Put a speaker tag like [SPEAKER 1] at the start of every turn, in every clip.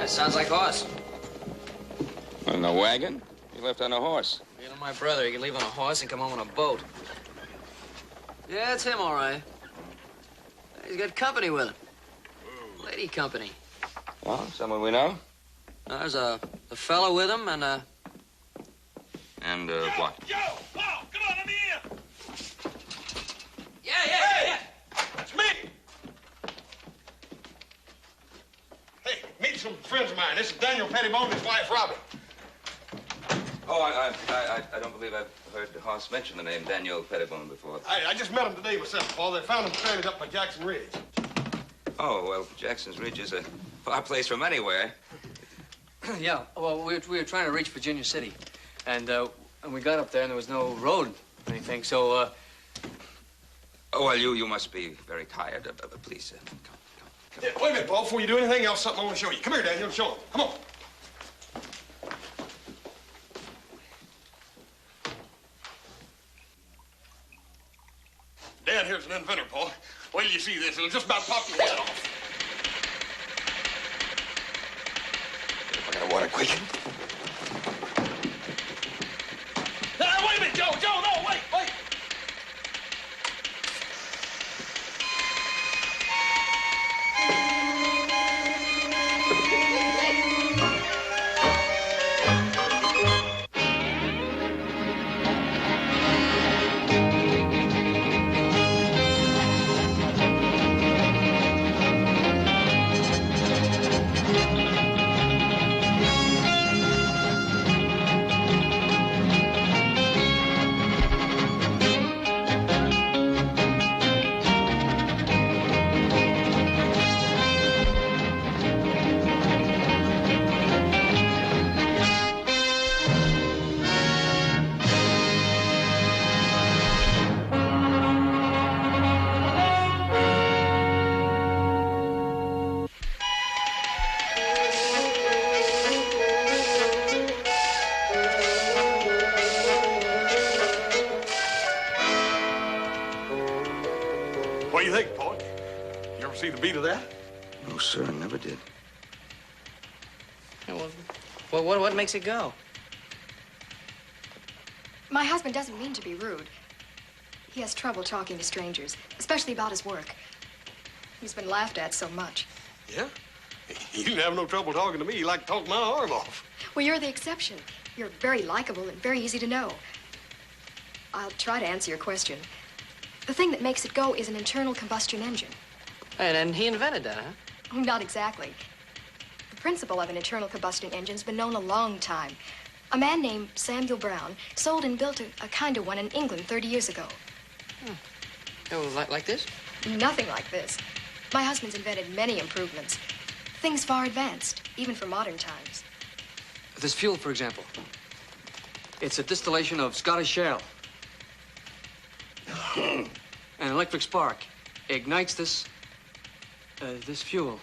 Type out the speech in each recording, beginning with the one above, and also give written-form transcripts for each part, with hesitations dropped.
[SPEAKER 1] sounds like horse.
[SPEAKER 2] In a wagon? He left on a horse.
[SPEAKER 1] You know, my brother, he can leave on a horse and come home on a boat. Yeah, it's him, all right. He's got company with him. Lady company.
[SPEAKER 2] Oh, someone we know?
[SPEAKER 1] There's a fellow with him and
[SPEAKER 2] And, what?
[SPEAKER 3] Yo! Paul, come on, let me in!
[SPEAKER 1] Yeah.
[SPEAKER 3] It's me! Hey, meet some friends of mine. This is Daniel Pettibone and his wife, Robin.
[SPEAKER 2] Oh, I don't believe I've heard the horse mention the name Daniel Pettibone before.
[SPEAKER 3] I just met him today myself, Paul. They found him stranded up by Jackson Ridge.
[SPEAKER 2] Oh, well, Jackson's Ridge is a far place from anywhere.
[SPEAKER 1] Yeah, well, we were trying to reach Virginia City. And we got up there and there was no road or anything, so,
[SPEAKER 2] Oh, well, you must be very tired. Please, come.
[SPEAKER 3] Yeah, wait a minute, Paul. Before you do anything else, something I want to show you. Come here, Daniel. Show him. Come on. Dan here's an inventor, Paul. Wait till you see this. It'll just about pop your head off.
[SPEAKER 2] I got a water quick.
[SPEAKER 3] Wait a minute, Joe. Joe, no, wait. What do you think, Paul? You ever see the beat of that?
[SPEAKER 2] No, sir, I never did.
[SPEAKER 1] Well, what makes it go?
[SPEAKER 4] My husband doesn't mean to be rude. He has trouble talking to strangers, especially about his work. He's been laughed at so much.
[SPEAKER 3] Yeah? You didn't have no trouble talking to me. You like to talk my arm off.
[SPEAKER 4] Well, you're the exception. You're very likable and very easy to know. I'll try to answer your question. The thing that makes it go is an internal combustion engine.
[SPEAKER 1] And he invented that, huh?
[SPEAKER 4] Not exactly. The principle of an internal combustion engine's been known a long time. A man named Samuel Brown sold and built a kind of one in England 30 years ago.
[SPEAKER 1] Oh, like this?
[SPEAKER 4] Nothing like this. My husband's invented many improvements. Things far advanced, even for modern times.
[SPEAKER 1] This fuel, for example. It's a distillation of Scottish shale. An electric spark ignites this fuel.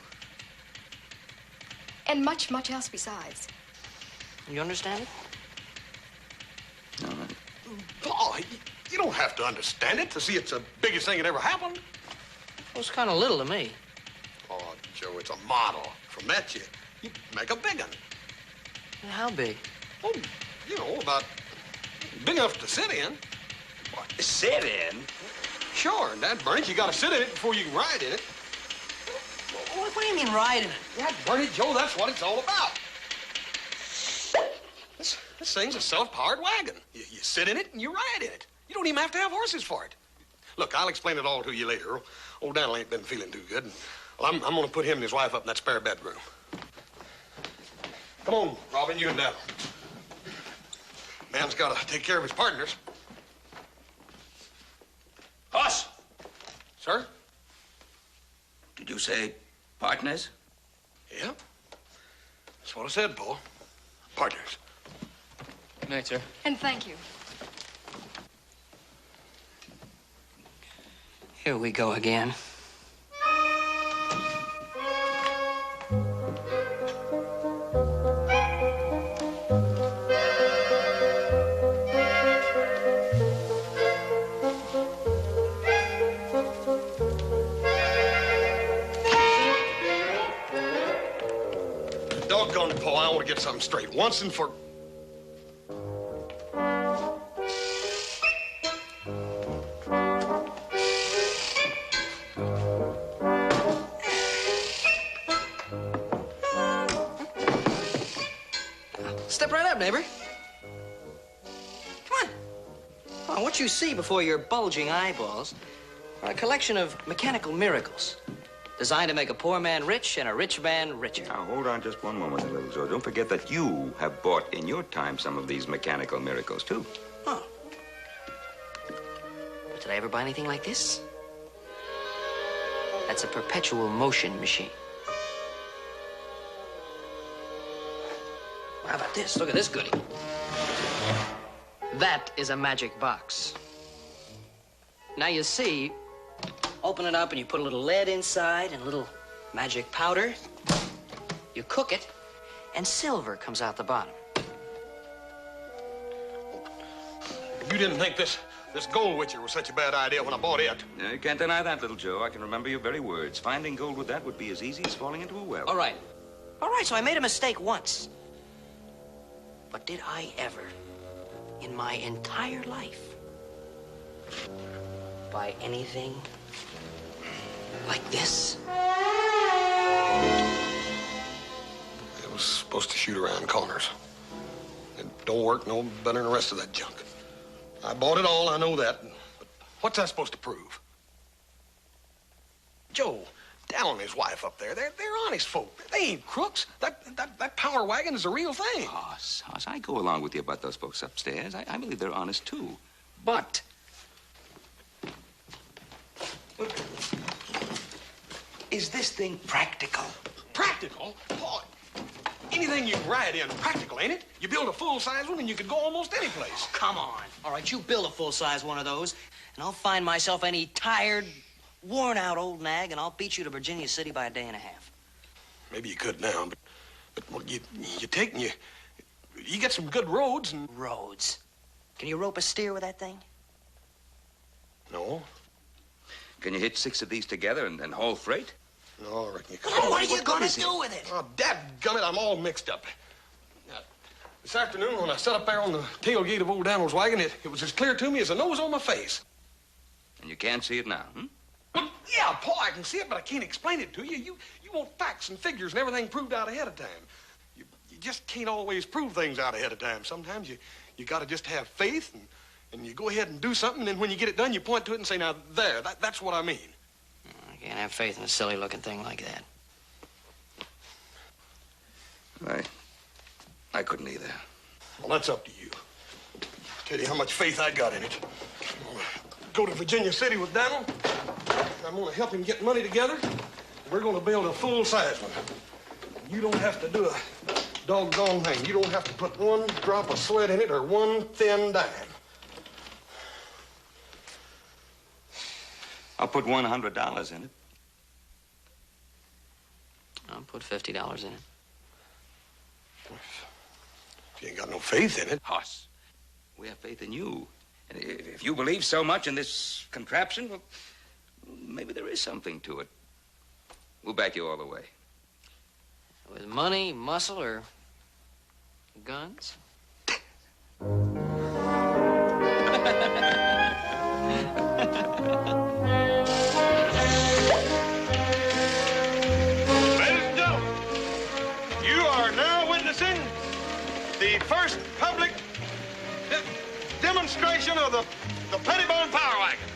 [SPEAKER 4] And much, much else besides.
[SPEAKER 1] You understand it?
[SPEAKER 2] No,
[SPEAKER 3] Paul, you don't have to understand it to see it's the biggest thing that ever happened.
[SPEAKER 1] Well, it's kind of little to me.
[SPEAKER 3] Oh, Joe, it's a model. From that, you make a big one.
[SPEAKER 1] How big?
[SPEAKER 3] Oh, you know, about big enough to sit in.
[SPEAKER 2] What, sit in?
[SPEAKER 3] Sure, and that burn it, you got to sit in it before you can ride in it.
[SPEAKER 1] What do you mean ride in it?
[SPEAKER 3] Yeah, burn it, Joe, that's what it's all about. This thing's a self-powered wagon. You sit in it and you ride in it. You don't even have to have horses for it. Look, I'll explain it all to you later. Old Daniel ain't been feeling too good. And, well, I'm going to put him and his wife up in that spare bedroom. Come on, Robin, you and Daniel. Man's got to take care of his partners.
[SPEAKER 2] Horse!
[SPEAKER 3] Sir?
[SPEAKER 2] Did you say partners?
[SPEAKER 3] Yeah. That's what I said, Paul. Partners.
[SPEAKER 1] Good night, sir.
[SPEAKER 4] And thank you.
[SPEAKER 1] Here we go again.
[SPEAKER 3] down it, Paul. I want to get something straight once and for...
[SPEAKER 1] Step right up, neighbor. Come on. Come on, what you see before your bulging eyeballs are a collection of mechanical miracles designed to make a poor man rich and a rich man richer.
[SPEAKER 2] Now, hold on just one moment, little Joe. Don't forget that you have bought in your time some of these mechanical miracles, too.
[SPEAKER 1] Oh. But did I ever buy anything like this? That's a perpetual motion machine. How about this? Look at this goodie. That is a magic box. Now you see, open it up and you put a little lead inside and a little magic powder. You cook it, and silver comes out the bottom.
[SPEAKER 3] You didn't think this gold witcher was such a bad idea when I bought it.
[SPEAKER 2] Yeah, you can't deny that, little Joe. I can remember your very words. Finding gold with that would be as easy as falling into a well.
[SPEAKER 1] All right. All right, so I made a mistake once. But did I ever, in my entire life, buy anything like this?
[SPEAKER 3] It was supposed to shoot around corners. It don't work no better than the rest of that junk. I bought it all, I know that. But what's that supposed to prove? Joe, Dal and his wife up there, they're honest folk. They ain't crooks. That power wagon is a real thing.
[SPEAKER 2] Hoss, I go along with you about those folks upstairs. I believe they're honest, too.
[SPEAKER 1] But
[SPEAKER 2] is this thing practical?
[SPEAKER 3] Practical? Boy, anything you can ride in, practical, ain't it? You build a full-size one and you could go almost any place.
[SPEAKER 1] come on. All right, you build a full-size one of those, and I'll find myself any tired, worn-out old nag, and I'll beat you to Virginia City by a day and a half.
[SPEAKER 3] Maybe you could now, but well, you take and you get some good roads and...
[SPEAKER 1] Roads? Can you rope a steer with that thing?
[SPEAKER 3] No.
[SPEAKER 2] Can you hitch 6 of these together and haul freight?
[SPEAKER 3] No, I reckon you could.
[SPEAKER 1] Well, what are you gonna do with it?
[SPEAKER 3] Oh, dadgummit, I'm all mixed up. Now, this afternoon, when I sat up there on the tailgate of old Daniel's wagon, it was as clear to me as the nose on my face.
[SPEAKER 2] And you can't see it now, hmm?
[SPEAKER 3] Well, yeah, Paul, I can see it, but I can't explain it to you. You want facts and figures and everything proved out ahead of time. You just can't always prove things out ahead of time. Sometimes you got to just have faith, and you go ahead and do something, and then when you get it done, you point to it and say, now, that's what I mean.
[SPEAKER 1] I can't have faith in a silly-looking thing like that.
[SPEAKER 2] I couldn't either.
[SPEAKER 3] Well, that's up to you. Tell you how much faith I got in it. I'm gonna go to Virginia City with Daniel. I'm gonna help him get money together. We're gonna build a full-size one. You don't have to do a doggone thing. You don't have to put one drop of sweat in it or one thin dime.
[SPEAKER 2] I'll put $100 in it.
[SPEAKER 1] I'll put $50 in it.
[SPEAKER 3] If you ain't got no faith in it.
[SPEAKER 2] Hoss, we have faith in you. And if you believe so much in this contraption, well, maybe there is something to it. We'll back you all the way.
[SPEAKER 1] With money, muscle, or guns?
[SPEAKER 3] The first public demonstration of the Pettibone Power Wagon.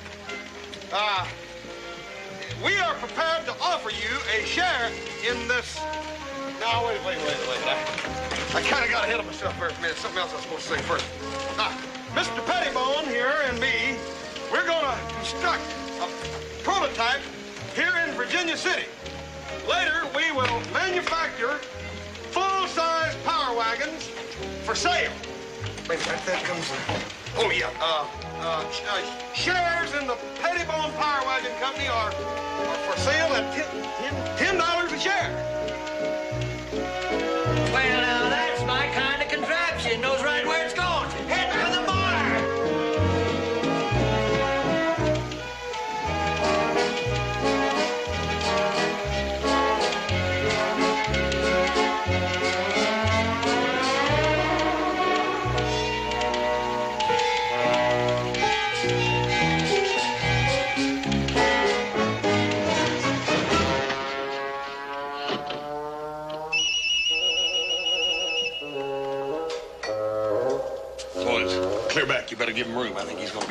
[SPEAKER 3] We are prepared to offer you a share in this. Now, wait. I kind of got ahead of myself there for a minute. Something else I was supposed to say first. Mr. Pettibone here and me, we're going to construct a prototype here in Virginia City. Later, we will manufacture full-size power wagons for sale. Wait a minute, that comes... Oh, yeah. Shares in the Pettibone Power Wagon Company are for sale at $10 a share.
[SPEAKER 1] Well, now, that's my kind of contraption. Knows right where it's going. Head for the bar.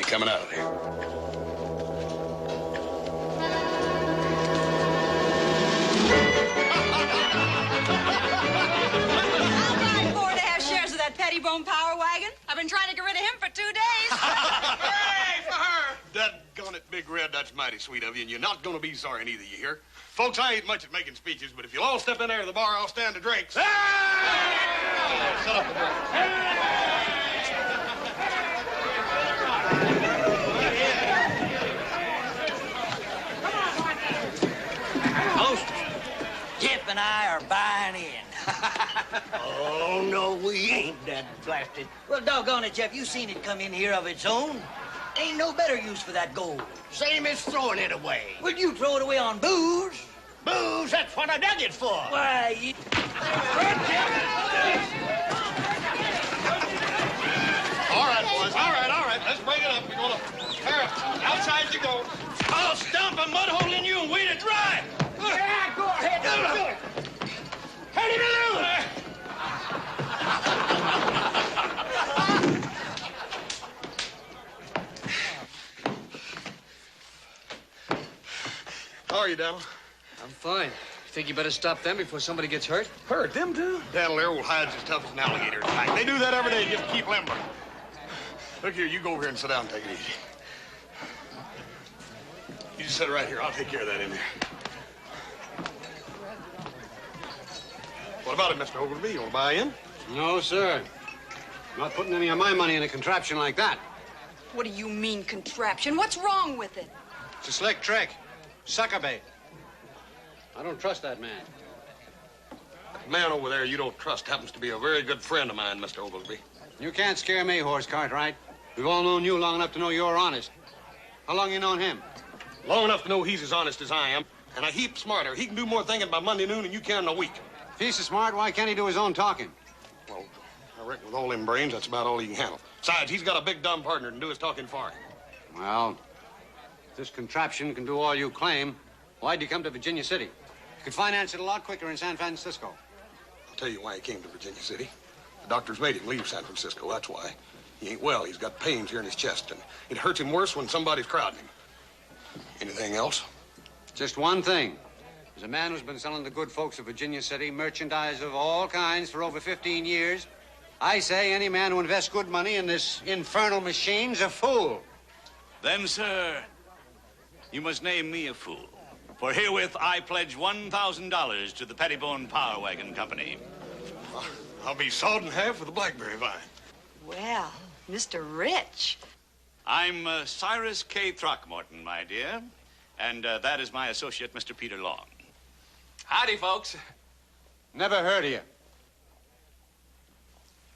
[SPEAKER 3] coming out of there.
[SPEAKER 5] Pettibone power wagon. I've been trying to get rid of him for 2 days.
[SPEAKER 3] Hooray for her! Doggone it, Big Red, that's mighty sweet of you, and you're not going to be sorry neither, you hear? Folks, I ain't much at making speeches, but if you'll all step in there to the bar, I'll stand the drinks. Hey! Shut up the drinks.
[SPEAKER 6] Jeff and I are buying in.
[SPEAKER 7] Oh, no, we ain't that blasted.
[SPEAKER 6] Well, doggone it, Jeff, you seen it come in here of its own. Ain't no better use for that gold.
[SPEAKER 7] Same as throwing it away.
[SPEAKER 6] Well, you throw it away on booze.
[SPEAKER 7] Booze, that's what I dug it for.
[SPEAKER 6] Why, you...
[SPEAKER 3] All right, boys, all right. Let's break it up. We're going to... outside you go.
[SPEAKER 7] I'll stomp a mud hole in you and wait it dry.
[SPEAKER 6] Yeah, go ahead.
[SPEAKER 7] Do it. Head him loose.
[SPEAKER 3] How are you, Daniel?
[SPEAKER 1] I'm fine. Think you better stop them before somebody gets hurt?
[SPEAKER 3] Hurt them too? Daniel, their old hides as tough as an alligator's hide. They do that every day just to keep limber. Look here, you go over here and sit down and take it easy. You just sit right here. I'll take care of that in there. What about it, Mr. Oglesby? You want to buy in?
[SPEAKER 8] No, sir. I'm not putting any of my money in a contraption like that.
[SPEAKER 5] What do you mean, contraption? What's wrong with it?
[SPEAKER 8] It's a slick trick. Sucker bait. I don't trust that man.
[SPEAKER 3] The man over there you don't trust happens to be a very good friend of mine, Mr. Oglesby.
[SPEAKER 8] You can't scare me, horse cart, right? We've all known you long enough to know you're honest. How long you known him?
[SPEAKER 3] Long enough to know he's as honest as I am, and a heap smarter. He can do more thinking by Monday noon than you can in a week.
[SPEAKER 8] If he's so smart, why can't he do his own talking?
[SPEAKER 3] Well, I reckon with all them brains, that's about all he can handle. Besides, he's got a big dumb partner to do his talking for him.
[SPEAKER 8] Well, if this contraption can do all you claim, why'd you come to Virginia City? You could finance it a lot quicker in San Francisco.
[SPEAKER 3] I'll tell you why he came to Virginia City. The doctors made him leave San Francisco, that's why. He ain't well. He's got pains here in his chest, and it hurts him worse when somebody's crowding him. Anything else?
[SPEAKER 8] Just one thing. As a man who's been selling the good folks of Virginia City merchandise of all kinds for over 15 years, I say any man who invests good money in this infernal machine's a fool.
[SPEAKER 9] Then, sir, you must name me a fool. For herewith I pledge $1,000 to the Pettibone Power Wagon Company.
[SPEAKER 3] I'll be sawed in half with a blackberry vine.
[SPEAKER 5] Well, Mr. Rich.
[SPEAKER 9] I'm Cyrus K. Throckmorton, my dear. And that is my associate, Mr. Peter Long.
[SPEAKER 10] Howdy, folks.
[SPEAKER 8] Never heard of you.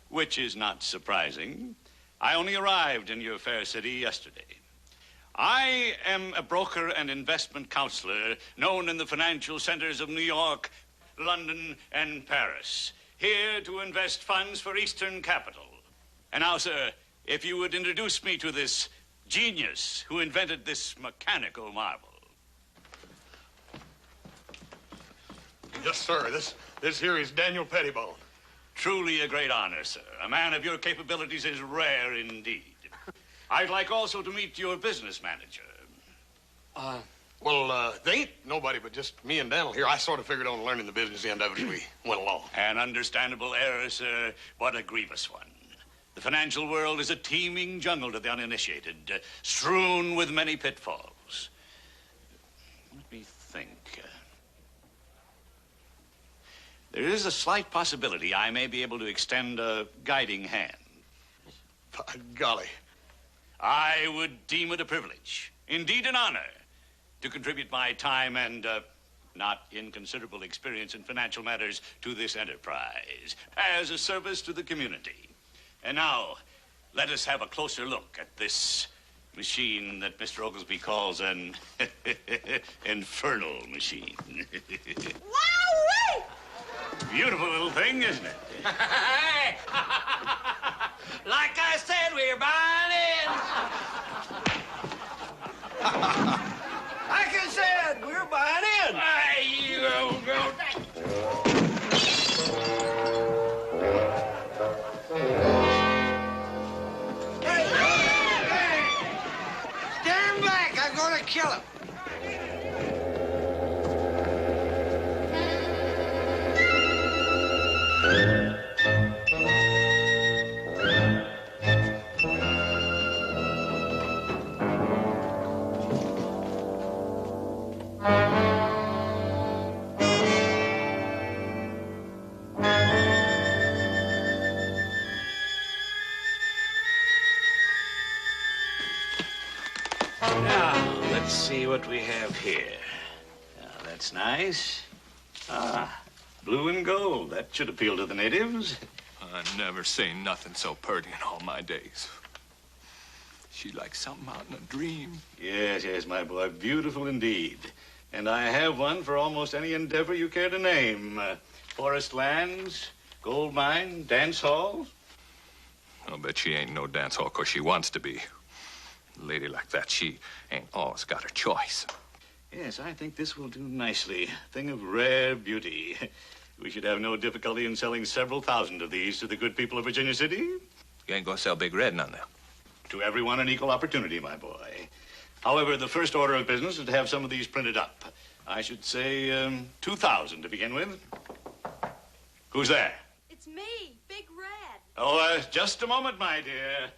[SPEAKER 9] Which is not surprising. I only arrived in your fair city yesterday. I am a broker and investment counselor known in the financial centers of New York, London, and Paris. Here to invest funds for Eastern capital. And now, sir, if you would introduce me to this genius who invented this mechanical marvel.
[SPEAKER 3] Yes, sir. This here is Daniel Pettibone.
[SPEAKER 9] Truly a great honor, sir. A man of your capabilities is rare indeed. I'd like also to meet your business manager.
[SPEAKER 3] Well, they ain't nobody but just me and Daniel here. I sort of figured on learning the business end of it as we went along.
[SPEAKER 9] An understandable error, sir, but a grievous one. The financial world is a teeming jungle to the uninitiated, strewn with many pitfalls. Let me think. There is a slight possibility I may be able to extend a guiding hand.
[SPEAKER 3] By golly.
[SPEAKER 9] I would deem it a privilege, indeed an honor, to contribute my time and not inconsiderable experience in financial matters to this enterprise as a service to the community. And now, let us have a closer look at this machine that Mr. Oglesby calls an infernal machine.
[SPEAKER 5] Wowee!
[SPEAKER 9] Beautiful little thing, isn't it?
[SPEAKER 6] Like I said, we're buying in. Like I said, we're buying in. You old goat. gonna kill him.
[SPEAKER 9] Now, let's see what we have here. Now, that's nice. Ah, blue and gold. That should appeal to the natives.
[SPEAKER 11] I never seen nothing so purty in all my days. She like something out in a dream.
[SPEAKER 9] Yes, yes, my boy. Beautiful indeed. And I have one for almost any endeavor you care to name. Forest lands, gold mine, dance hall.
[SPEAKER 11] I'll bet she ain't no dance hall 'cause she wants to be. A lady like that, she ain't always got her choice.
[SPEAKER 9] Yes, I think this will do nicely. Thing of rare beauty. We should have no difficulty in selling several thousand of these to the good people of Virginia City.
[SPEAKER 11] You ain't gonna sell Big Red none now.
[SPEAKER 9] To everyone an equal opportunity, my boy. However, the first order of business is to have some of these printed up. I should say 2,000 to begin with. Who's there?
[SPEAKER 5] It's me, Big Red.
[SPEAKER 9] Oh, just a moment, my dear.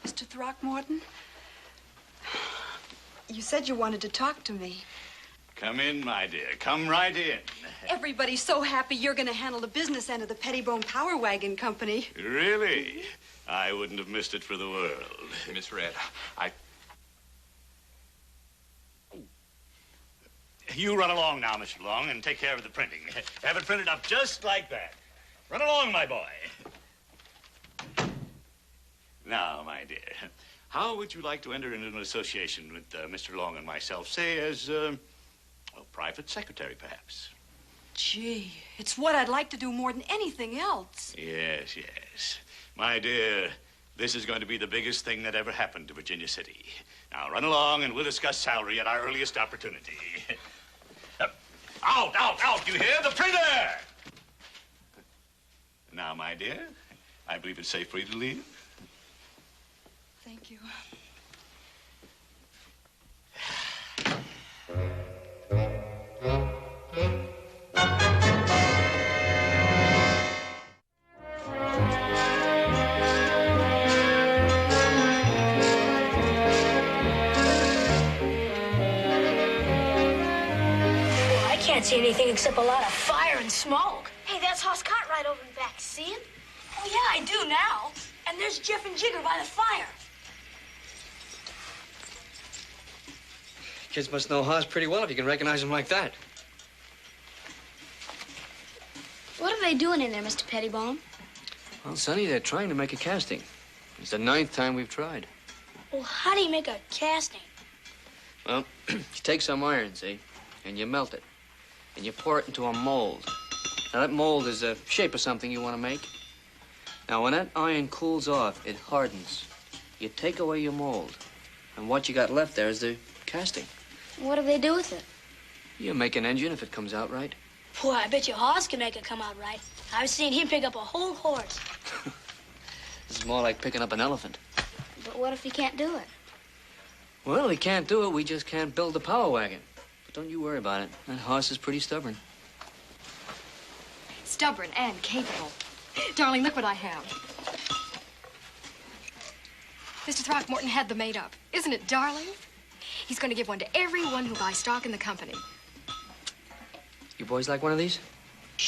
[SPEAKER 5] Mr. Throckmorton, you said you wanted to talk to me.
[SPEAKER 9] Come in, my dear. Come right in.
[SPEAKER 5] Everybody's so happy you're going to handle the business end of the Pettibone Power Wagon Company.
[SPEAKER 9] Really? I wouldn't have missed it for the world.
[SPEAKER 11] Miss Red,
[SPEAKER 9] You run along now, Mr. Long, and take care of the printing. Have it printed up just like that. Run along, my boy. Now, my dear, how would you like to enter into an association with Mr. Long and myself, say as a private secretary, perhaps?
[SPEAKER 5] Gee, it's what I'd like to do more than anything else.
[SPEAKER 9] Yes, yes. My dear, this is going to be the biggest thing that ever happened to Virginia City. Now, run along, and we'll discuss salary at our earliest opportunity. Out, out, out, you hear? The printer! Now, my dear, I believe it's safe for you to leave.
[SPEAKER 5] Thank you.
[SPEAKER 12] I can't see anything except a lot of fire and smoke. Hey, that's Hoss Cartwright over in the back. See him? Oh, yeah, I do now. And there's Jeff and Jigger by the fire.
[SPEAKER 1] Kids must know Hoss pretty well if you can recognize him like that.
[SPEAKER 12] What are they doing in there, Mr. Pettibone?
[SPEAKER 1] Well, Sonny, they're trying to make a casting. It's the 9th time we've tried.
[SPEAKER 12] Well, how do you make a casting?
[SPEAKER 1] Well, you take some iron, see, and you melt it. And you pour it into a mold. Now, that mold is a shape of something you want to make. Now, when that iron cools off, it hardens. You take away your mold. And what you got left there is the casting.
[SPEAKER 12] What do they do with it?
[SPEAKER 1] You make an engine if it comes out right.
[SPEAKER 12] Boy, I bet your Hoss can make it come out right. I've seen him pick up a whole horse.
[SPEAKER 1] This is more like picking up an elephant.
[SPEAKER 12] But what if he can't do it?
[SPEAKER 1] Well, he can't do it. We just can't build the power wagon. But don't you worry about it. That horse is pretty stubborn.
[SPEAKER 4] Stubborn and capable. Darling, look what I have. Mr. Throckmorton had them made up. Isn't it darling? He's going to give one to everyone who buys stock in the company.
[SPEAKER 1] You boys like one of these?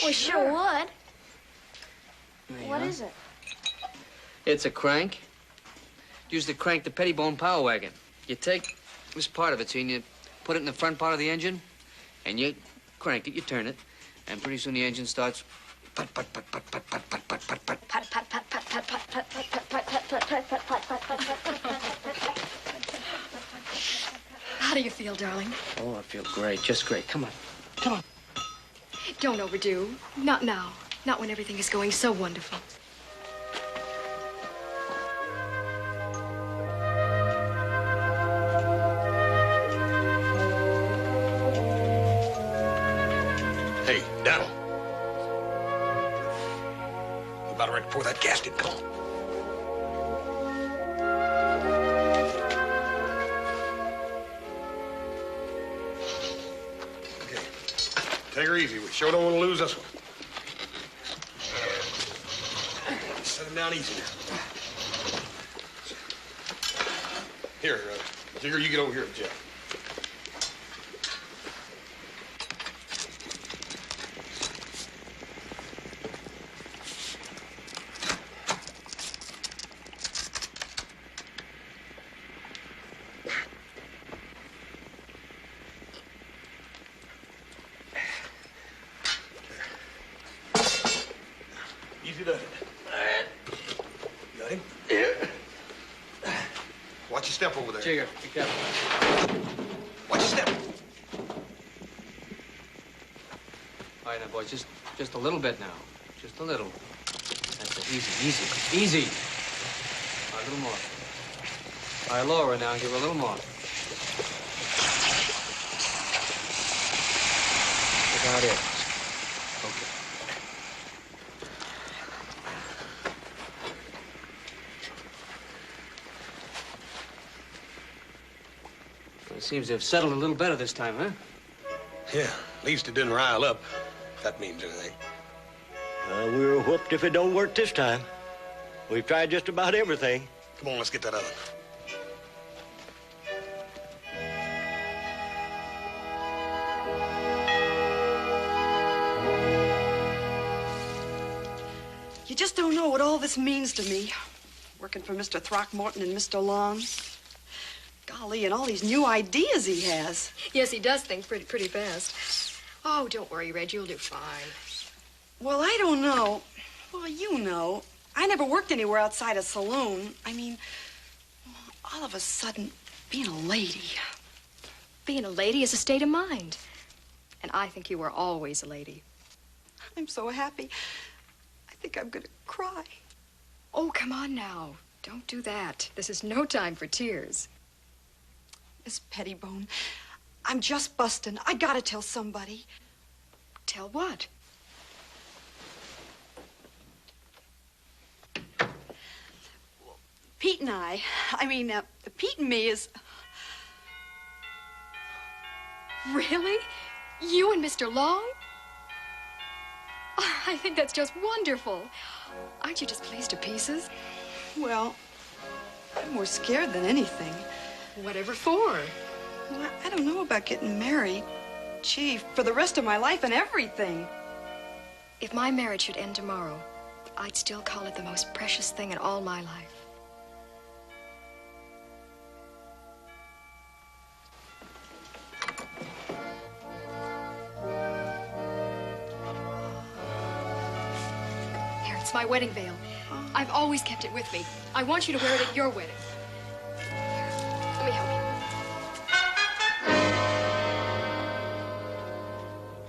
[SPEAKER 12] We sure would. What
[SPEAKER 1] are.
[SPEAKER 12] is it?
[SPEAKER 1] It's a crank. Used to crank the Pettibone Power Wagon. You take this part of it, see, and you put it in the front part of the engine, and you crank it, you turn it, and pretty soon the engine starts put, put, put, put, put, put, put, put, put, put.
[SPEAKER 12] Pat, pat, pat, pat, pat, pat, pat, pat, pat, pat, pat, pat, pat, pat, pat, pat.
[SPEAKER 4] How do you feel, darling?
[SPEAKER 1] Oh, I feel great, just great. Come on, come on.
[SPEAKER 4] Don't overdo. Not now. Not when everything is going so wonderful.
[SPEAKER 3] Hey, Donald. about it right before that gasket. Come on. Okay. Take her easy. We sure don't want to lose this one. Set him down easy now. Here, Jigger, you get over here with Jeff. Easy does it. All right. You got him? Yeah. Watch your step over there.
[SPEAKER 13] Jigger, be careful.
[SPEAKER 3] Watch your step.
[SPEAKER 13] All right, now, boys, just a little bit now. Just a little. That's it. Easy, easy, easy. All right, a little more. All right, lower her now and give her a little more. About it. Okay. Well, it seems to have settled a little better this time, huh?
[SPEAKER 3] Yeah, at least it didn't rile up, if that means anything.
[SPEAKER 7] We were whooped if it don't work this time. We've tried just about everything.
[SPEAKER 3] Come on, let's get that oven.
[SPEAKER 5] You just don't know what all this means to me. Working for Mr. Throckmorton and Mr. Long. Golly, and all these new ideas he has.
[SPEAKER 4] Yes, he does think pretty fast. Oh, don't worry, Reg. You'll do fine.
[SPEAKER 5] Well, I don't know. Well, you know. I never worked anywhere outside a saloon. I mean, all of a sudden, being a lady.
[SPEAKER 4] Being a lady is a state of mind. And I think you were always a lady.
[SPEAKER 5] I'm so happy. I think I'm gonna cry.
[SPEAKER 4] Oh, come on now. Don't do that. This is no time for tears.
[SPEAKER 5] Miss Pettibone, I'm just busting. I gotta tell somebody.
[SPEAKER 4] Tell what?
[SPEAKER 5] Pete and Pete and me is...
[SPEAKER 4] Really? You and Mr. Long? Oh, I think that's just wonderful. Aren't you just pleased to pieces?
[SPEAKER 5] Well, I'm more scared than anything.
[SPEAKER 4] Whatever for?
[SPEAKER 5] Well, I don't know about getting married. Gee, for the rest of my life and everything.
[SPEAKER 4] If my marriage should end tomorrow, I'd still call it the most precious thing in all my life. Here, it's my wedding veil. I've always kept it with me. I want you to wear it at your wedding. Here, let me help you.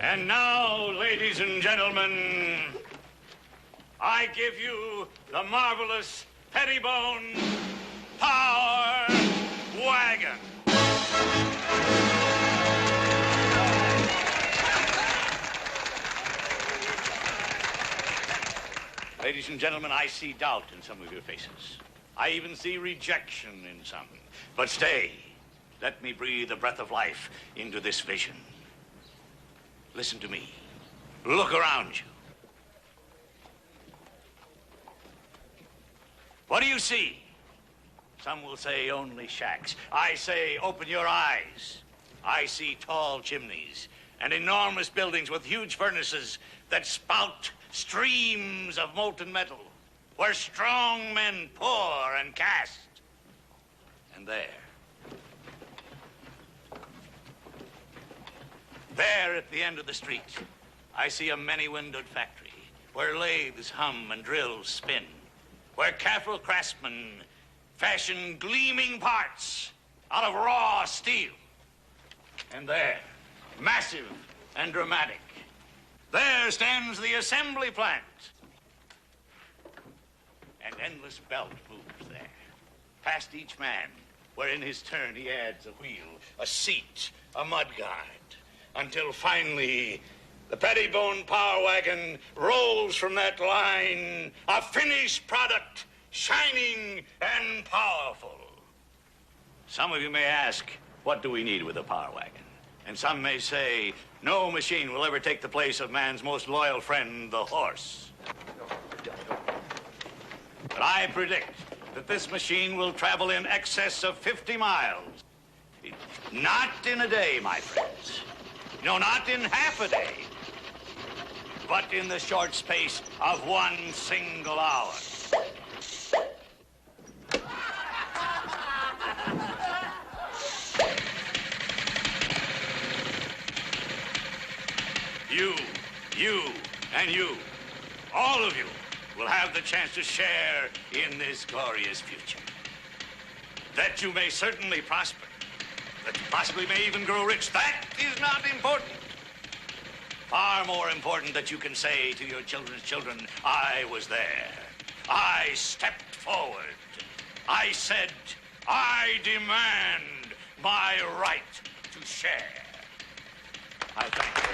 [SPEAKER 9] And now, ladies and gentlemen, I give you the marvelous Pettibone Power Wagon. Ladies and gentlemen, I see doubt in some of your faces. I even see rejection in some. But stay. Let me breathe a breath of life into this vision. Listen to me. Look around you. What do you see? Some will say only shacks. I say open your eyes. I see tall chimneys and enormous buildings with huge furnaces that spout streams of molten metal, where strong men pour and cast. And there at the end of the street, I see a many-windowed factory where lathes hum and drills spin, where careful craftsmen fashion gleaming parts out of raw steel. And there, massive and dramatic, there stands the assembly plant. An endless belt moves there, past each man, where in his turn he adds a wheel, a seat, a mudguard, until finally The Pettibone Power Wagon rolls from that line, a finished product, shining and powerful. Some of you may ask, what do we need with a power wagon? And some may say, no machine will ever take the place of man's most loyal friend, the horse. But I predict that this machine will travel in excess of 50 miles. Not in a day, my friends. No, not in half a day. But in the short space of one single hour. You, and you, all of you, will have the chance to share in this glorious future. That you may certainly prosper, that you possibly may even grow rich, that is not important. Far more important that you can say to your children's children, I was there. I stepped forward. I said, I demand my right to share. I thank you.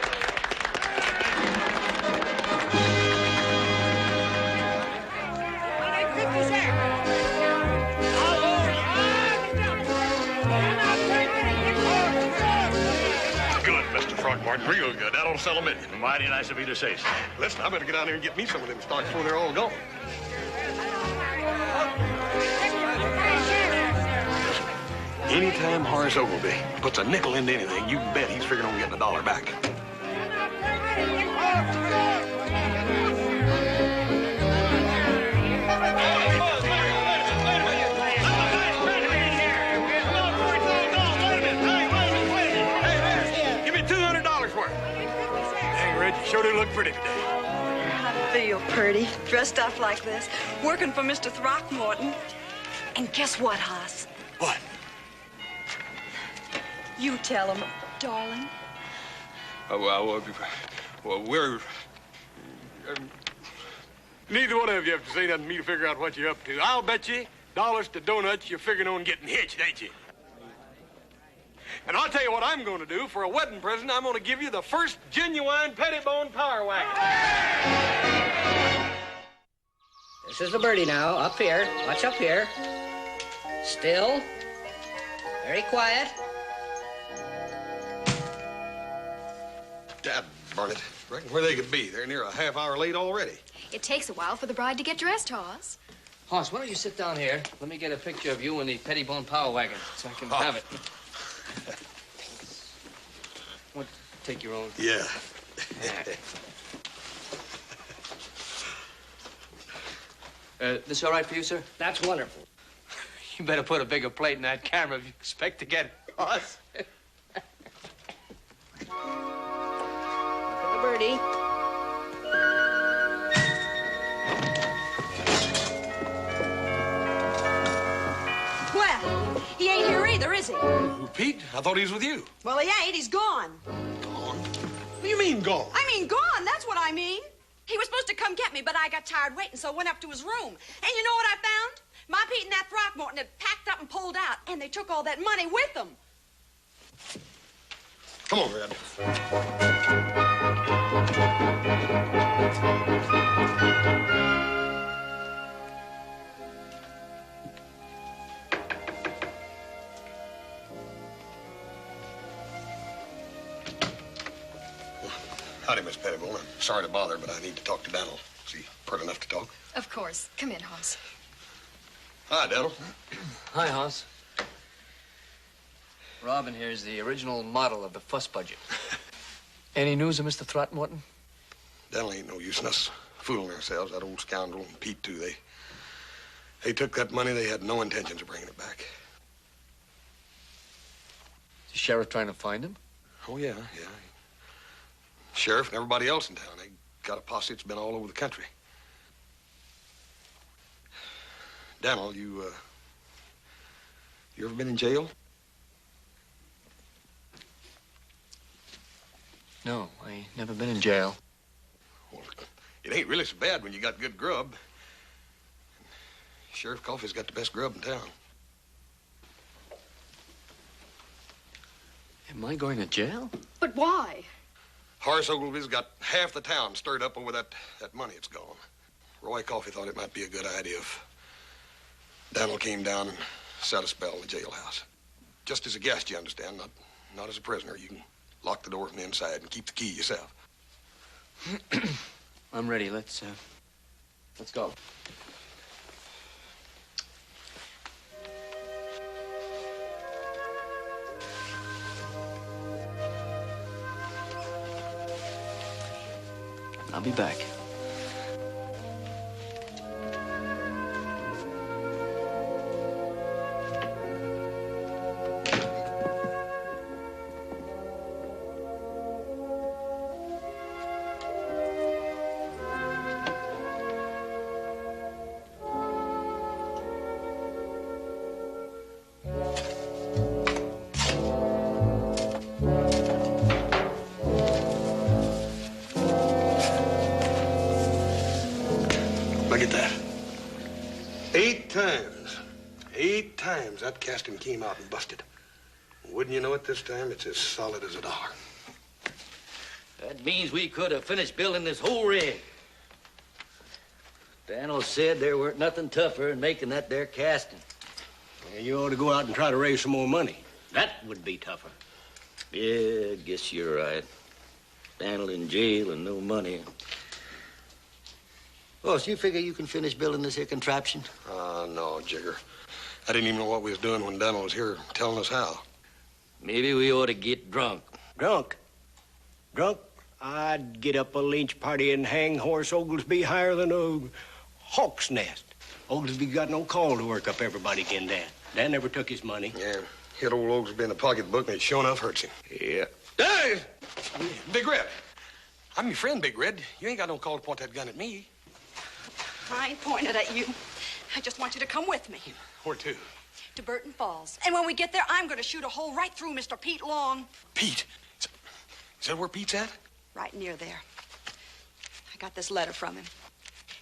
[SPEAKER 3] Good, Mr. Throckmorton. Real good. That'll sell a million.
[SPEAKER 9] Mighty nice of you to say so.
[SPEAKER 3] Listen, I better get down there and get me some of them stocks before they're all gone. Anytime Horace Ogilvy puts a nickel into anything, you can bet he's figuring on getting $1 back. Give me $200 worth. Dang, Reggie, sure do look pretty today.
[SPEAKER 5] I feel pretty, dressed up like this, working for Mr. Throckmorton. And guess what, Hoss?
[SPEAKER 3] What?
[SPEAKER 5] You tell him, darling.
[SPEAKER 3] Well, we're... neither one of you have to say nothing to me to figure out what you're up to. I'll bet you, dollars to donuts, you're figuring on getting hitched, ain't you? And I'll tell you what I'm going to do. For a wedding present, I'm going to give you the first genuine Pettibone Power Wagon.
[SPEAKER 1] This is the birdie now, up here. Watch up here. Still. Very quiet.
[SPEAKER 3] Dad, burn it. Reckon where they could be. They're near a half hour late already.
[SPEAKER 4] It takes a while for the bride to get dressed, Hoss.
[SPEAKER 13] Hoss, why don't you sit down here? Let me get a picture of you in the Pettibone Power Wagon so I can have it. What? Take your own.
[SPEAKER 3] Yeah.
[SPEAKER 13] This all right for you, sir?
[SPEAKER 1] That's wonderful.
[SPEAKER 13] You better put a bigger plate in that camera if you expect to get it, Hoss.
[SPEAKER 1] Look at the birdie.
[SPEAKER 5] Well, he ain't here either, is he?
[SPEAKER 3] Who, Pete? I thought he was with you.
[SPEAKER 5] Well, he ain't. He's gone.
[SPEAKER 3] Gone? What do you mean, gone?
[SPEAKER 5] I mean, gone. That's what I mean. He was supposed to come get me, but I got tired waiting, so I went up to his room. And you know what I found? My Pete and that Throckmorton had packed up and pulled out, and they took all that money with them.
[SPEAKER 3] Come on, Red. Howdy, Miss Pettibone. I'm sorry to bother, but I need to talk to Daniel. Is he pert enough to talk?
[SPEAKER 4] Of course. Come in, Hoss.
[SPEAKER 3] Hi, Daniel.
[SPEAKER 13] Hi, Hoss. Robin here is the original model of the fuss budget. Any news of Mr. Throckmorton?
[SPEAKER 3] Daniel ain't no use in us fooling ourselves. That old scoundrel and Pete, too. They took that money. They had no intentions of bringing it back.
[SPEAKER 13] Is the sheriff trying to find him?
[SPEAKER 3] Oh, yeah. Sheriff and everybody else in town. They got a posse that's been all over the country. Daniel, you ever been in jail?
[SPEAKER 13] No, I ain't never been in jail.
[SPEAKER 3] Well, it ain't really so bad when you got good grub. Sheriff Coffey's got the best grub in town.
[SPEAKER 13] Am I going to jail?
[SPEAKER 4] But why?
[SPEAKER 3] Horace Ogilvy's got half the town stirred up over that money it's gone. Roy Coffey thought it might be a good idea if Daniel came down and set a spell in the jailhouse. Just as a guest, you understand, not as a prisoner. You can lock the door from the inside and keep the key yourself.
[SPEAKER 13] I'm ready. Let's go. I'll be back.
[SPEAKER 3] Look at that. 8 times. 8 times that casting came out and busted. Wouldn't you know it, this time it's as solid as a dollar.
[SPEAKER 1] That means we could have finished building this whole rig. Daniel said there weren't nothing tougher than making that there casting.
[SPEAKER 7] Yeah, you ought to go out and try to raise some more money. That would be tougher.
[SPEAKER 1] Yeah, I guess you're right. Daniel in jail and no money. Oh, so you figure you can finish building this here contraption?
[SPEAKER 3] No, Jigger. I didn't even know what we was doing when Daniel was here telling us how.
[SPEAKER 1] Maybe we ought to get drunk.
[SPEAKER 7] Drunk? Drunk? I'd get up a lynch party and hang Horace Oglesby higher than a hawk's nest. Oglesby got no call to work up everybody again, Dan. Dan never took his money.
[SPEAKER 3] Yeah, hit old Oglesby in the pocketbook and it sure enough hurts him.
[SPEAKER 1] Yeah.
[SPEAKER 3] Hey! Big Red. I'm your friend, Big Red. You ain't got no call to point that gun at me.
[SPEAKER 5] I ain't pointed at you. I just want you to come with me.
[SPEAKER 3] Where to?
[SPEAKER 5] To Burton Falls. And when we get there, I'm going to shoot a hole right through Mr. Pete Long.
[SPEAKER 3] Pete? Is that where Pete's at?
[SPEAKER 5] Right near there. I got this letter from him.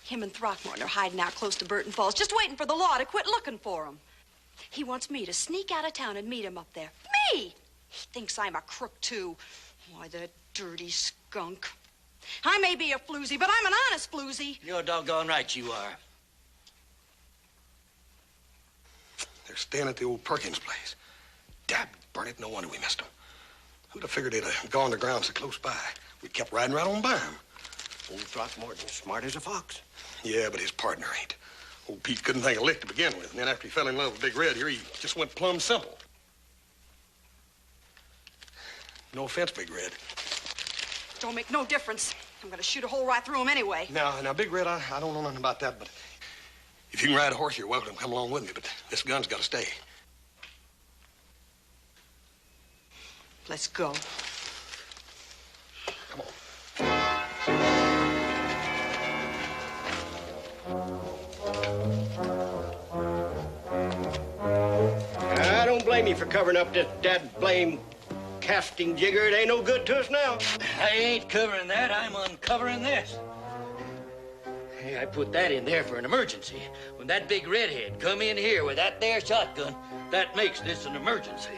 [SPEAKER 5] Him and Throckmorton are hiding out close to Burton Falls, just waiting for the law to quit looking for him. He wants me to sneak out of town and meet him up there. Me! He thinks I'm a crook, too. Why, the dirty skunk. I may be a floozy, but I'm an honest floozy.
[SPEAKER 1] You're doggone right you are.
[SPEAKER 3] They're staying at the old Perkins place. Dad burn it, no wonder we missed them. Who'd have figured they'd have gone to ground so close by? We kept riding right on by them.
[SPEAKER 7] Old Throckmorton's smart as a fox.
[SPEAKER 3] Yeah, but his partner ain't. Old Pete couldn't think a lick to begin with, and then after he fell in love with Big Red here, he just went plumb simple. No offense, Big Red.
[SPEAKER 5] Don't make no difference. I'm going to shoot a hole right through him anyway.
[SPEAKER 3] Now, Big Red, I don't know nothing about that, but if you can ride a horse, you're welcome to come along with me, but this gun's got to stay.
[SPEAKER 5] Let's go.
[SPEAKER 3] Come on.
[SPEAKER 7] I don't blame you for covering up this dad-blame casting, Jigger. It ain't no good to us now.
[SPEAKER 1] I ain't covering that. I'm uncovering this. Hey, I put that in there for an emergency. When that big redhead come in here with that there shotgun, that makes this an emergency.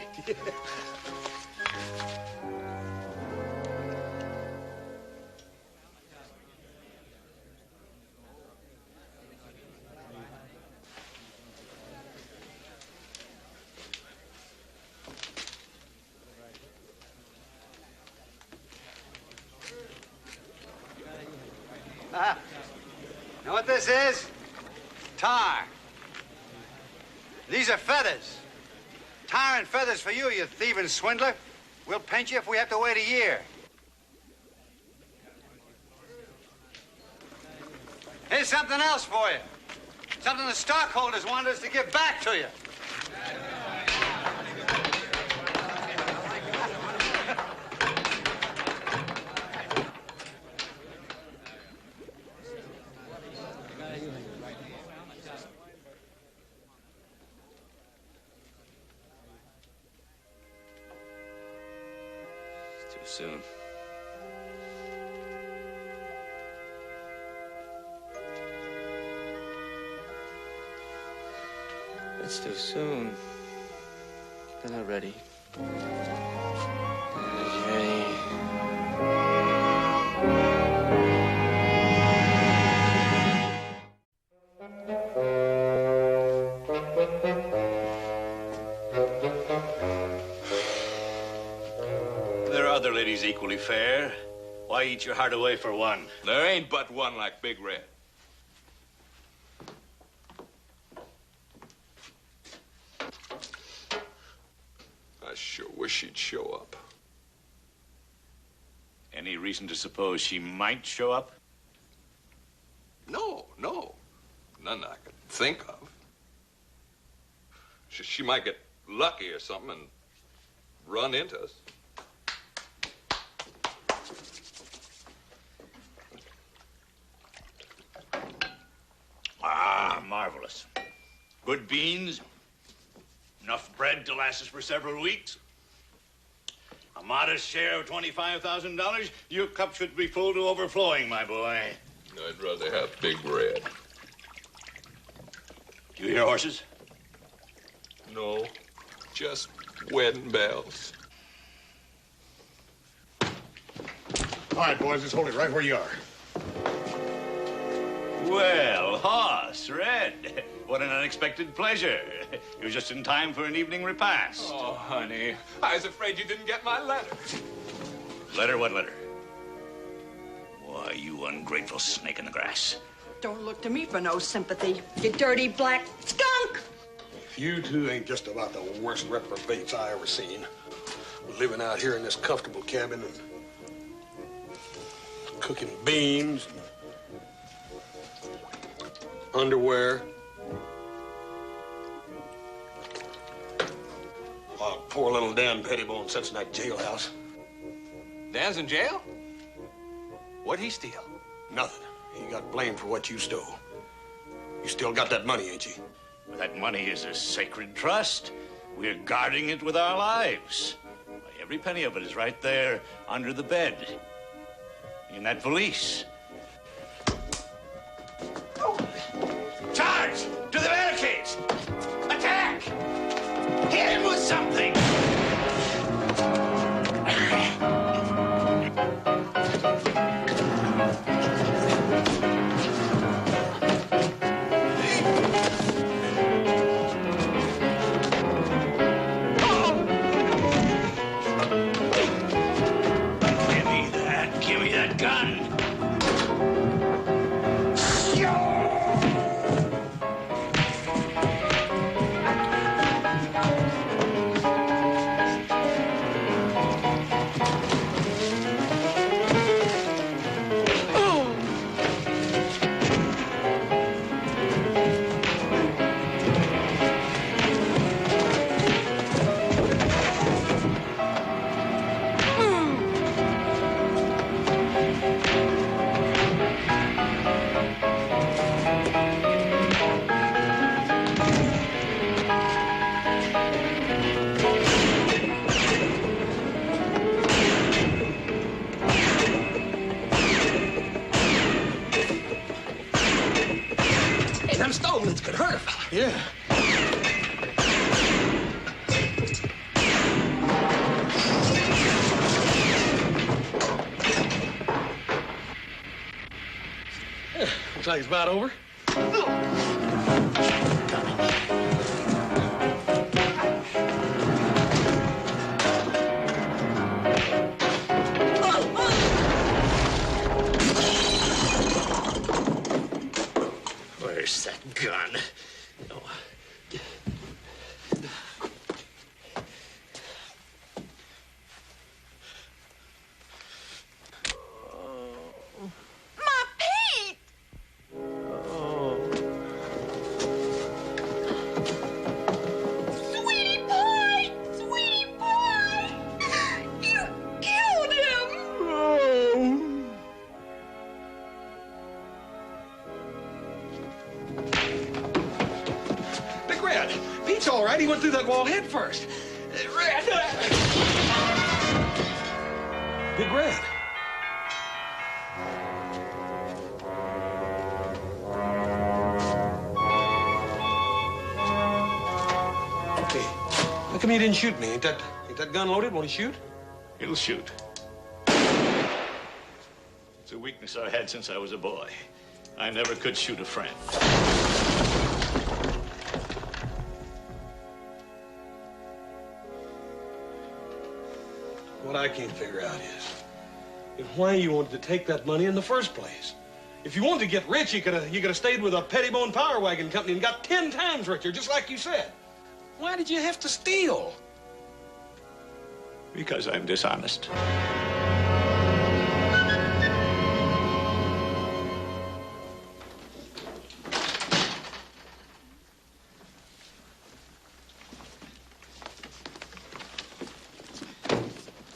[SPEAKER 8] Know what this is? Tar. These are feathers. Tar and feathers for you, you thieving swindler. We'll paint you if we have to wait a year. Here's something else for you. Something the stockholders want us to give back to you.
[SPEAKER 2] Soon.
[SPEAKER 13] It's too soon. They're not ready. They're not ready.
[SPEAKER 9] equally fair. Why eat your heart away for one?
[SPEAKER 11] There ain't but one like Big Red. I sure wish she'd show up.
[SPEAKER 9] Any reason to suppose she might show up?
[SPEAKER 11] No. None I could think of. She might get lucky or something and run into us.
[SPEAKER 9] Ah, marvelous. Good beans, enough bread to last us for several weeks. A modest share of $25,000. Your cup should be full to overflowing, my boy.
[SPEAKER 11] I'd rather have Big Red.
[SPEAKER 9] Do you hear horses?
[SPEAKER 11] No, just wedding bells.
[SPEAKER 3] All right, boys, just hold it right where you are.
[SPEAKER 9] Well, Hoss, Red, what an unexpected pleasure. You're just in time for an evening repast.
[SPEAKER 11] Oh, honey, I was afraid you didn't get my letter.
[SPEAKER 9] Letter? What letter? Why, you ungrateful snake in the grass.
[SPEAKER 5] Don't look to me for no sympathy, you dirty black skunk!
[SPEAKER 3] You two ain't just about the worst reprobates I ever seen. Living out here in this comfortable cabin and cooking beans and underwear. While poor little Dan Pettibone sits in that jailhouse.
[SPEAKER 11] Dan's in jail? What'd he steal?
[SPEAKER 3] Nothing. He got blamed for what you stole. You still got that money, ain't you?
[SPEAKER 9] That money is a sacred trust. We're guarding it with our lives. Every penny of it is right there under the bed. In that valise. Charge! To the barricades! Attack! Hit him with something! Give me that gun!
[SPEAKER 6] Them Stolmans could hurt a fella.
[SPEAKER 3] Yeah. Looks like it's about over.
[SPEAKER 6] Where's that gun? Oh.
[SPEAKER 5] My Pete! Sweetie pie! Sweetie pie! You killed him!
[SPEAKER 3] Big Red, Pete's all right. He went through that wall head first. Red! Big Red. Hey, how come you didn't shoot me? Ain't that gun loaded? Want to shoot?
[SPEAKER 9] It'll shoot. It's a weakness I've had since I was a boy. I never could shoot a friend.
[SPEAKER 3] What I can't figure out is is why you wanted to take that money in the first place. If you wanted to get rich, you could have stayed with a Pettibone Power Wagon Company and got 10 times richer, just like you said. Why did you have to steal?
[SPEAKER 9] Because I'm dishonest.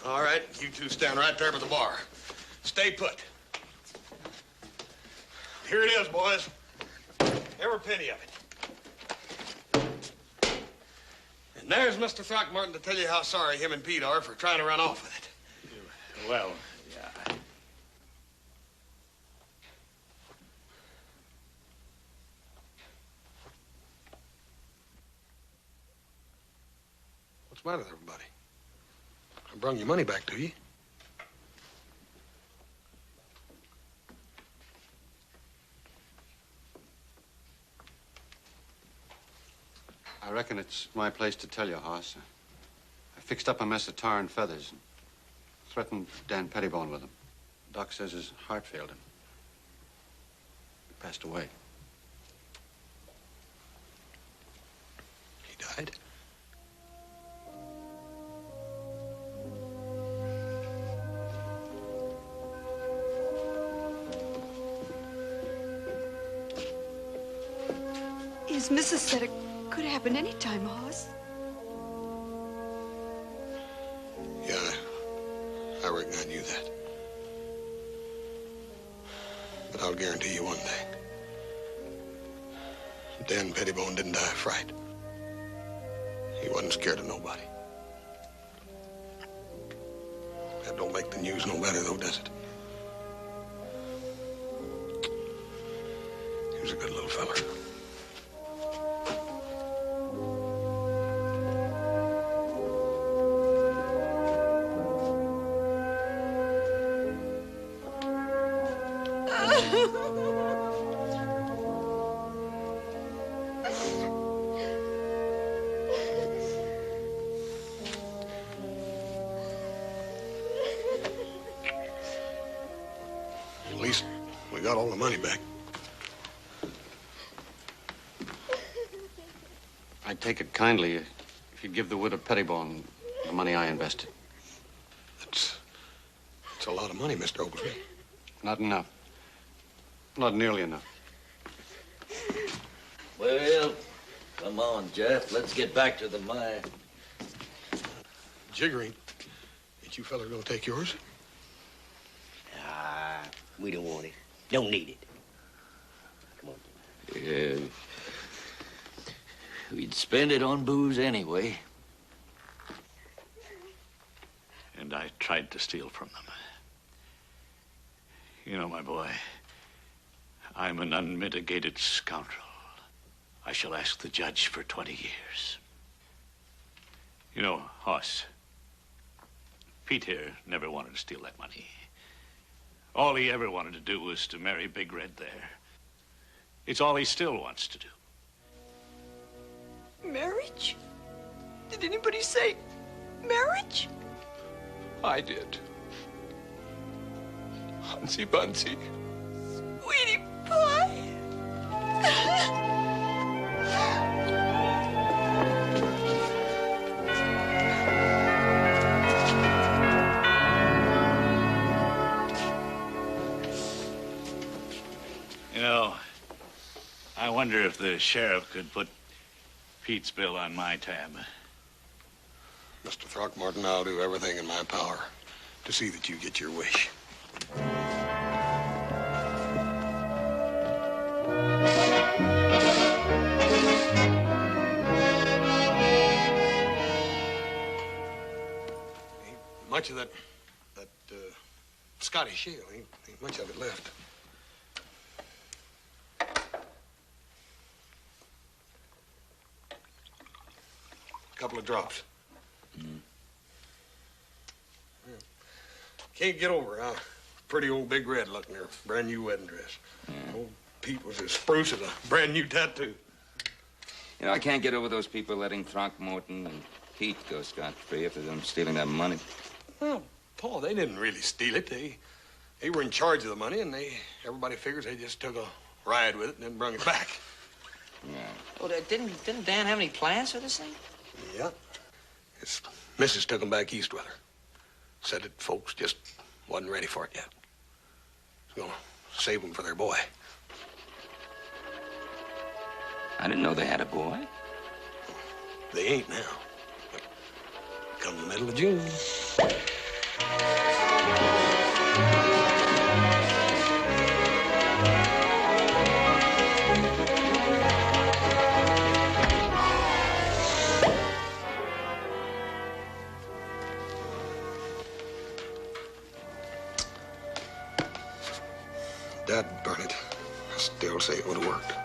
[SPEAKER 3] All right, you two stand right there by the bar. Stay put. Here it is, boys. Every penny of it. And there's Mr. Throckmorton to tell you how sorry him and Pete are for trying to run off with it.
[SPEAKER 9] Well, yeah.
[SPEAKER 3] What's the matter with everybody? I brung your money back to you.
[SPEAKER 8] I reckon it's my place to tell you, Hoss. I fixed up a mess of tar and feathers and threatened Dan Pettibone with them. Doc says his heart failed him. He passed away.
[SPEAKER 3] He died?
[SPEAKER 5] His missus said it could happen any time, Hoss.
[SPEAKER 3] Yeah, I reckon I knew that. But I'll guarantee you one thing. Dan Pettibone didn't die of fright. He wasn't scared of nobody. That don't make the news no better, though, does it? He was a good little feller. At least we got all the money back.
[SPEAKER 8] I'd take it kindly if you'd give the widow Pettibone the money I invested.
[SPEAKER 3] That's a lot of money, Mr. Oglesby.
[SPEAKER 8] Not enough. Not nearly enough.
[SPEAKER 6] Well, come on, Jeff. Let's get back to the mine.
[SPEAKER 3] Jiggering. Ain't you fella gonna take yours?
[SPEAKER 7] We don't want it. Don't need it. Come on.
[SPEAKER 6] Yeah. We'd spend it on booze anyway.
[SPEAKER 9] And I tried to steal from them. You know, my boy, I'm an unmitigated scoundrel. I shall ask the judge for 20 years. You know, Hoss, Pete here never wanted to steal that money. All he ever wanted to do was to marry Big Red there. It's all he still wants to do.
[SPEAKER 5] Marriage? Did anybody say marriage?
[SPEAKER 11] I did. Hunsy Bunsy.
[SPEAKER 5] Sweetie pie.
[SPEAKER 9] You know, I wonder if the sheriff could put Pete's bill on my tab.
[SPEAKER 3] Mr. Throckmorton, I'll do everything in my power to see that you get your wish. Ain't much of that Scottish shale. Ain't much of it left. Couple of drops. Yeah. Can't get over how pretty old Big Red looked in her brand new wedding dress. Old Pete was as spruce as a brand new tattoo.
[SPEAKER 2] You know, I can't get over those people letting Throckmorton and Pete go scot-free after them stealing that money.
[SPEAKER 3] Well, Paul, they didn't really steal it. They They were in charge of the money, and everybody figures they just took a ride with it and then brung it back.
[SPEAKER 1] Yeah. Well, didn't Dan have any plans for this thing?
[SPEAKER 3] Yeah. His missus took him back east with her. Said that folks just wasn't ready for it yet. He's gonna save them for their boy.
[SPEAKER 2] I didn't know they had a boy.
[SPEAKER 3] They ain't now. But come the middle of June. Dad burn it. I still say it would have worked.